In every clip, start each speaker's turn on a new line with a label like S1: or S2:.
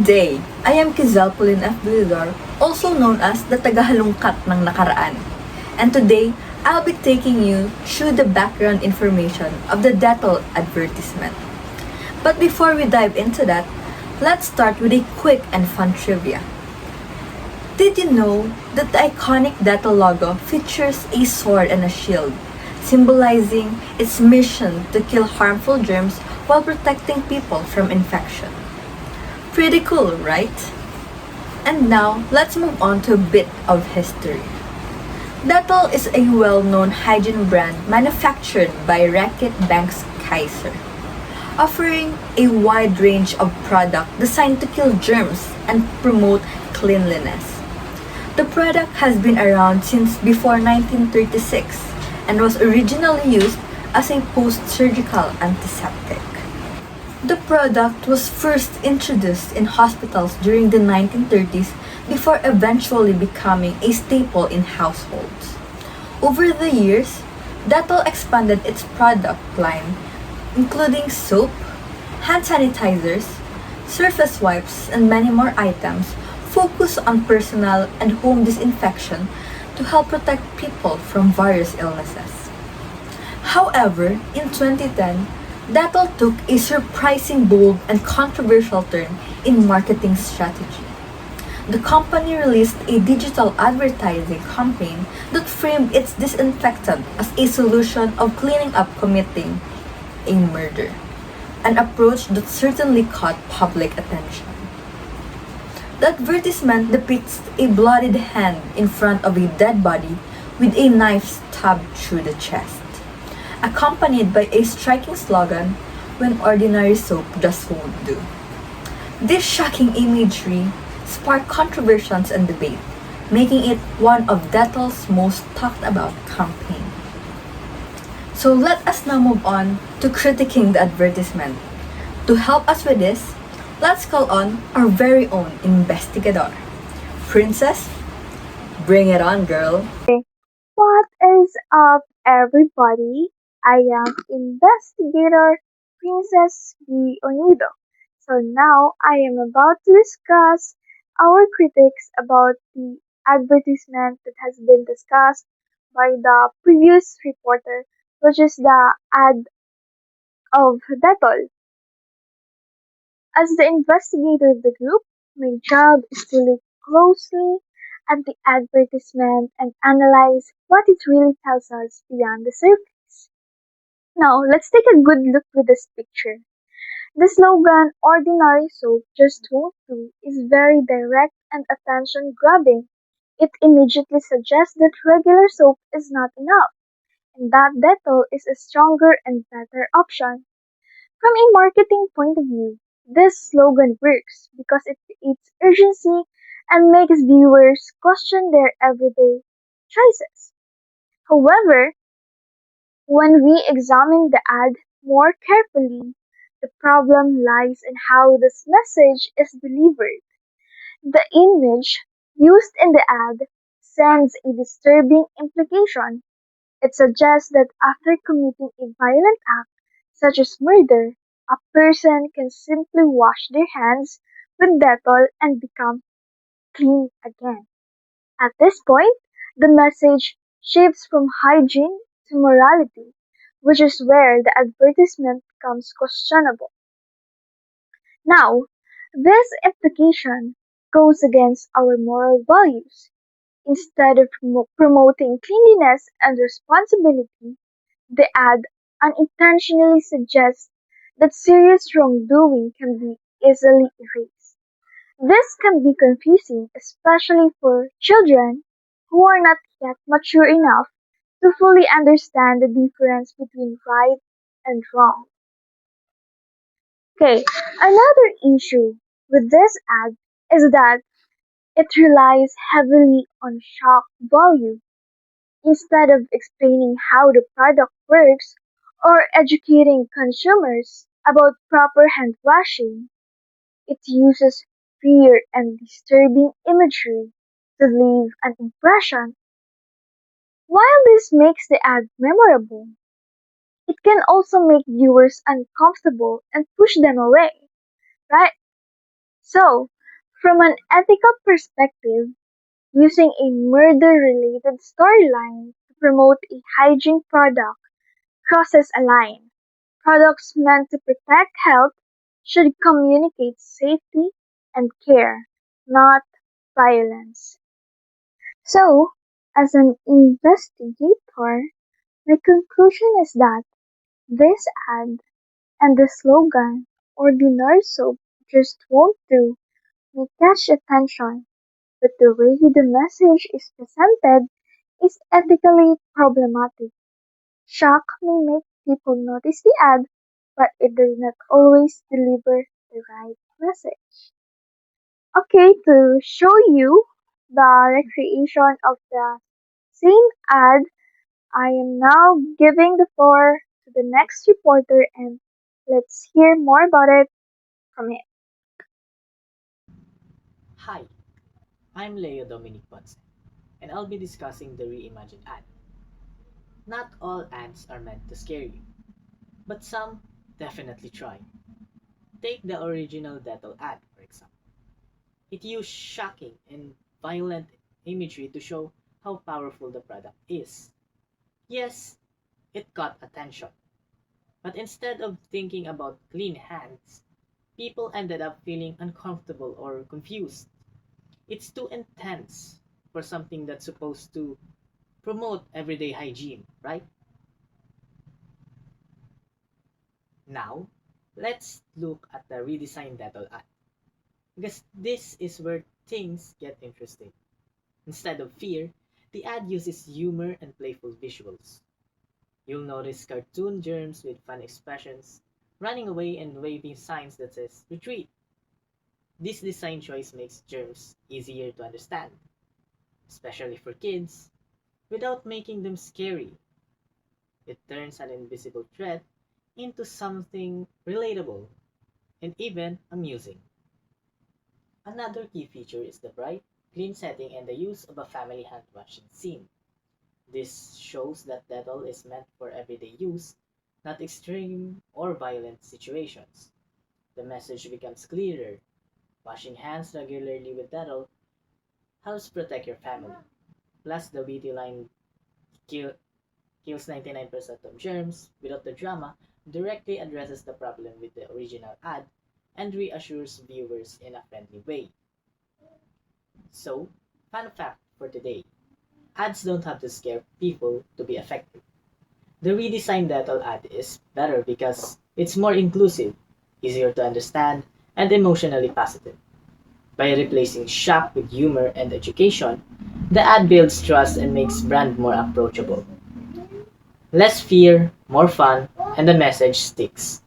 S1: day, I am POULEEN of VILLEZAR, also known as the tagahalungkat ng nakaraan. And today, I'll be taking you through the background information of the DETTOL advertisement. But before we dive into that, let's start with a quick and fun trivia. Did you know that the iconic DETTOL logo features a sword and a shield, symbolizing its mission to kill harmful germs while protecting people from infection? Pretty cool, right? And now, let's move on to a bit of history. DETTOL is a well-known hygiene brand manufactured by Reckitt Benckiser's KYZYL, offering a wide range of products designed to kill germs and promote cleanliness. The product has been around since before 1936 and was originally used as a post-surgical antiseptic. The product was first introduced in hospitals during the 1930s before eventually becoming a staple in households. Over the years, DETTOL expanded its product line, including soap, hand sanitizers, surface wipes, and many more items focused on personal and home disinfection to help protect people from various illnesses. However, in 2010, DETTOL took a surprising, bold, and controversial turn in marketing strategy. The company released a digital advertising campaign that framed its disinfectant as a solution of cleaning up committing a murder, an approach that certainly caught public attention. The advertisement depicts a bloodied hand in front of a dead body with a knife stabbed through the chest, accompanied by a striking slogan, "When ordinary soap just won't do." This shocking imagery sparked controversies and debate, making it one of DETTOL's most talked about campaigns. So let us now move on to critiquing the advertisement. To help us with this, let's call on our very own investigador. Princess, bring it on, girl.
S2: What is up, everybody? I am investigator Princess ONIDO. So now I am about to discuss our critiques about the advertisement that has been discussed by the previous reporter, which is the ad of DETTOL. As the investigator of the group, my job is to look closely at the advertisement and analyze what it really tells us beyond the surface. Now, let's take a good look with this picture. The slogan, "Ordinary soap just won't do," is very direct and attention-grabbing. It immediately suggests that regular soap is not enough, and that DETTOL is a stronger and better option. From a marketing point of view, this slogan works because it creates urgency and makes viewers question their everyday choices. However, when we examine the ad more carefully, the problem lies in how this message is delivered. The image used in the ad sends a disturbing implication. It suggests that after committing a violent act, such as murder, a person can simply wash their hands with DETTOL and become clean again. At this point, the message shifts from hygiene to morality, which is where the advertisement becomes questionable. Now, this implication goes against our moral values. Instead of promoting cleanliness and responsibility, the ad unintentionally suggests that serious wrongdoing can be easily erased. This can be confusing, especially for children who are not yet mature enough to fully understand the difference between right and wrong. Okay, another issue with this ad is that it relies heavily on shock value. Instead of explaining how the product works or educating consumers about proper hand washing, it uses fear and disturbing imagery to leave an impression. While this makes the ad memorable, it can also make viewers uncomfortable and push them away, right? So, From an ethical perspective, using a murder-related storyline to promote a hygiene product crosses a line. Products meant to protect health should communicate safety and care, not violence. So, as an investigator, my conclusion is that this ad and the slogan "Ordinary soap just won't do" may catch attention, but the way the message is presented is ethically problematic. Shock may make people notice the ad, but it does not always deliver the right message. Okay, to show you the recreation of the same ad, I am now giving the floor to the next reporter and let's hear more about it from him.
S3: Hi, I'm DOMINIC, and I'll be discussing the reimagined ad. Not all ads are meant to scare you, but some definitely try. Take the original DETTOL ad, for example. It used shocking and violent imagery to show how powerful the product is. Yes, it caught attention, but instead of thinking about clean hands, people ended up feeling uncomfortable or confused. It's too intense for something that's supposed to promote everyday hygiene, right? Now, let's look at the redesigned DETTOL ad. Because this is where things get interesting. Instead of fear, the ad uses humor and playful visuals. You'll notice cartoon germs with fun expressions, running away and waving signs that says retreat. This design choice makes germs easier to understand, especially for kids, without making them scary. It turns an invisible threat into something relatable and even amusing. Another key feature is the bright, clean setting and the use of a family hand washing scene. This shows that Dettol is meant for everyday use, not extreme or violent situations. The message becomes clearer. Washing hands regularly with Dettol helps protect your family. Plus, the witty line kill, kills 99% of germs without the drama directly addresses the problem with the original ad and reassures viewers in a friendly way. So, fun fact for today, ads don't have to scare people to be effective. The redesigned Dettol ad is better because it's more inclusive, easier to understand, and emotionally positive. By replacing shock with humor and education, the ad builds trust and makes brand more approachable. Less fear, more fun, and the message sticks.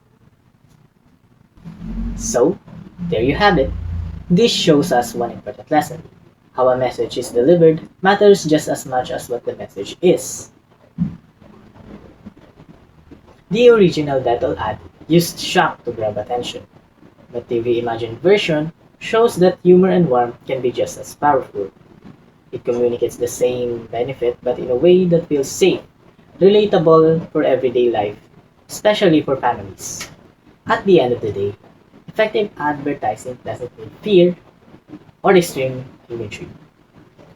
S3: So, there you have it. This shows us one important lesson. How a message is delivered matters just as much as what the message is. The original Dettol ad used shock to grab attention, but the reimagined version shows that humor and warmth can be just as powerful. It communicates the same benefit but in a way that feels safe, relatable for everyday life, especially for families. At the end of the day, effective advertising doesn't mean fear or extreme imagery.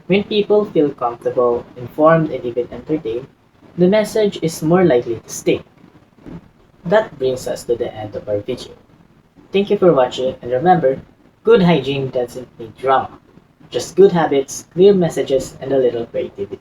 S3: When people feel comfortable, informed, and even entertained, the message is more likely to stick. That brings us to the end of our video. Thank you for watching, and remember, good hygiene doesn't need drama. Just good habits, clear messages, and a little creativity.